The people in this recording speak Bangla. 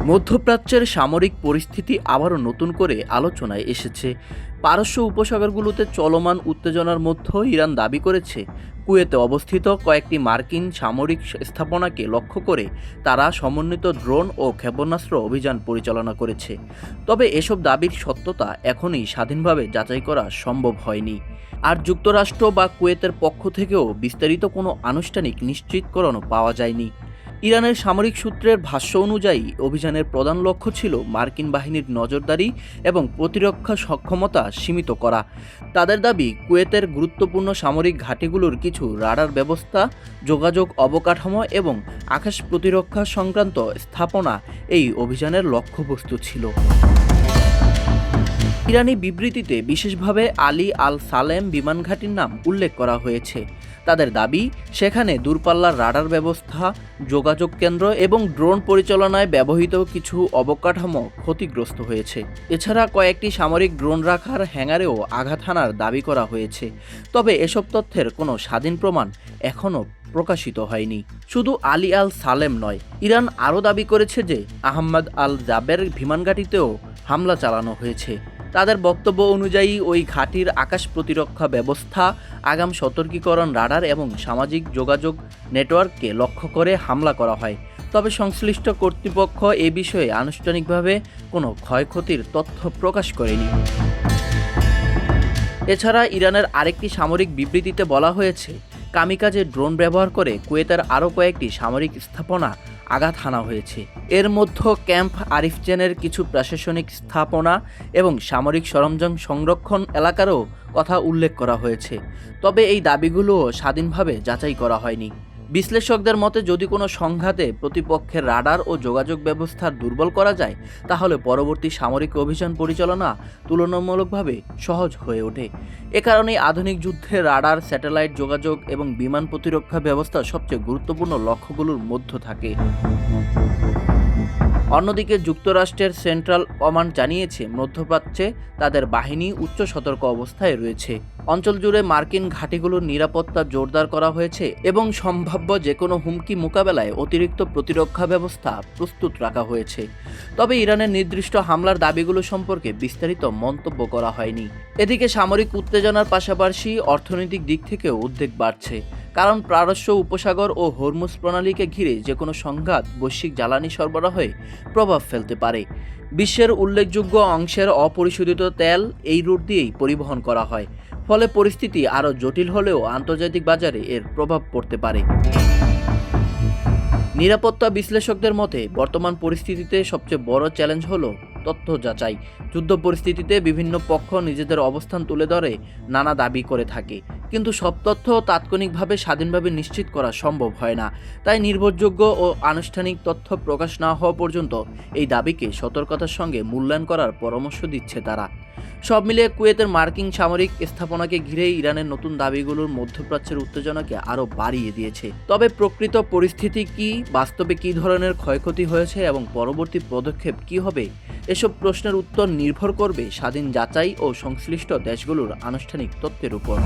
মধ্যপ্রাচ্যের সামরিক পরিস্থিতি আবারও নতুন করে আলোচনায় এসেছে। পারস্য উপসাগরগুলোতে চলমান উত্তেজনার মধ্যে ইরান দাবি করেছে কুয়েতে অবস্থিত কয়েকটি মার্কিন সামরিক স্থাপনাকে লক্ষ্য করে তারা সমন্বিত ড্রোন ও ক্ষেপণাস্ত্র অভিযান পরিচালনা করেছে। তবে এসব দাবির সত্যতা এখনই স্বাধীনভাবে যাচাই করা সম্ভব হয়নি। আর যুক্তরাষ্ট্র বা কুয়েতের পক্ষ থেকেও বিস্তারিত কোনো আনুষ্ঠানিক নিশ্চিতকরণ পাওয়া যায়নি। ইরানের সামরিক সূত্রের ভাষ্য অনুযায়ী অভিযানের প্রধান লক্ষ্য ছিল মার্কিন বাহিনীর নজরদারি এবং প্রতিরক্ষা সক্ষমতা সীমিত করা। তাদের দাবি, কুয়েতের গুরুত্বপূর্ণ সামরিক ঘাঁটিগুলোর কিছু রাডার ব্যবস্থা, যোগাযোগ অবকাঠামো এবং আকাশ প্রতিরক্ষা সংক্রান্ত স্থাপনা এই অভিযানের লক্ষ্যবস্তু ছিল। ইরানি বিবৃতিতে বিশেষভাবে আলী আল সালেম বিমান ঘাঁটির নাম উল্লেখ করা হয়েছে। তাদের দাবি, সেখানে দূরপাল্লার রাডার ব্যবস্থা, যোগাযোগ কেন্দ্র এবং ড্রোন পরিচালনায় ব্যবহৃত কিছু অবকাঠামো ক্ষতিগ্রস্ত হয়েছে। এছাড়া কয়েকটি সামরিক ড্রোন রাখার হ্যাঙ্গারেও আঘাত হানার দাবি করা হয়েছে। তবে এসব তথ্যের কোনো স্বাধীন প্রমাণ এখনও প্রকাশিত হয়নি। শুধু আলী আল সালেম নয়, ইরান আরও দাবি করেছে যে আহমদ আল জাবের বিমান ঘাঁটিতেও হামলা চালানো হয়েছে। তাদের বক্তব্য অনুযায়ী ওই ঘাঁটির আকাশ প্রতিরক্ষা ব্যবস্থা, আগাম সতর্কীকরণ রাডার এবং সামাজিক যোগাযোগ নেটওয়ার্ককে লক্ষ্য করে হামলা করা হয়। তবে সংশ্লিষ্ট কর্তৃপক্ষ এ বিষয়ে আনুষ্ঠানিকভাবে কোনো ক্ষয়ক্ষতির তথ্য প্রকাশ করেনি। এছাড়া ইরানের আরেকটি সামরিক বিবৃতিতে বলা হয়েছে, কামিকাজে ড্রোন ব্যবহার করে কুয়েতের আরও কয়েকটি সামরিক স্থাপনা আঘাত হানা হয়েছে। এর মধ্যে ক্যাম্প আরিফজেনের কিছু প্রশাসনিক স্থাপনা এবং সামরিক সরঞ্জাম সংরক্ষণ এলাকারও কথা উল্লেখ করা হয়েছে। তবে এই দাবিগুলোও স্বাধীনভাবে যাচাই করা হয়নি। বিশ্লেষকদের মতে, যদি কোনো সংঘাতে প্রতিপক্ষের রাডার ও যোগাযোগ ব্যবস্থা দুর্বল করা যায়, তাহলে পরবর্তী সামরিক অভিযান পরিচালনা তুলনামূলকভাবে সহজ হয়ে ওঠে। এ কারণেই আধুনিক যুদ্ধে রাডার, স্যাটেলাইট যোগাযোগ এবং বিমান প্রতিরক্ষা ব্যবস্থা সবচেয়ে গুরুত্বপূর্ণ লক্ষ্যগুলোর মধ্যে থাকে। অন্যদিকে যুক্তরাষ্ট্রের সেন্ট্রাল কমান্ড জানিয়েছে, মধ্যপ্রাচ্যে তাদের বাহিনী উচ্চ সতর্ক অবস্থায় রয়েছে। অঞ্চল জুড়ে মার্কিন ঘাঁটিগুলোর নিরাপত্তা জোরদার করা হয়েছে এবং সম্ভাব্য যে কোনো হুমকি মোকাবেলায় অতিরিক্ত প্রতিরক্ষা ব্যবস্থা প্রস্তুত রাখা হয়েছে। তবে ইরানের নির্দিষ্ট হামলার দাবিগুলো সম্পর্কে বিস্তারিত মন্তব্য করা হয়নি। এদিকে সামরিক উত্তেজনার পাশাপাশি অর্থনৈতিক দিক থেকেও উদ্বেগ বাড়ছে। কারণ পারস্য উপসাগর ও হরমুজ প্রণালীকে ঘিরে যে কোনো সংঘাত বৈশ্বিক জ্বালানি সরবরাহে প্রভাব ফেলতে পারে। বিশ্বের উল্লেখযোগ্য অংশের অপরিশোধিত তেল এই রুট দিয়েই পরিবহন করা হয়। ফলে পরিস্থিতি আরও জটিল হলেও আন্তর্জাতিক বাজারে এর প্রভাব পড়তে পারে। নিরাপত্তা বিশ্লেষকদের মতে, বর্তমান পরিস্থিতিতে সবচেয়ে বড় চ্যালেঞ্জ হলো তথ্য যাচাই। যুদ্ধ পরিস্থিতিতে বিভিন্ন পক্ষ নিজেদের অবস্থান তুলে ধরে নানা দাবি করে থাকে, কিন্তু সব তথ্য তাৎক্ষণিকভাবে স্বাধীনভাবে নিশ্চিত করা সম্ভব হয় না। তাই নির্ভরযোগ্য ও আনুষ্ঠানিক তথ্য প্রকাশ না হওয়া পর্যন্ত এই দাবিকে সতর্কতার সঙ্গে মূল্যায়ন করার পরামর্শ দিচ্ছে তারা। সব মিলিয়ে কুয়েতের মার্কিন সামরিক স্থাপনাকে ঘিরে ইরানের নতুন দাবিগুলোর মধ্যপ্রাচ্যের উত্তেজনাকে আরও বাড়িয়ে দিয়েছে। তবে প্রকৃত পরিস্থিতি কি, বাস্তবে কী ধরনের ক্ষয়ক্ষতি হয়েছে এবং পরবর্তী পদক্ষেপ কী হবে, এসব প্রশ্নের উত্তর নির্ভর করবে স্বাধীন যাচাই ও সংশ্লিষ্ট দেশগুলোর আনুষ্ঠানিক তথ্যের উপর।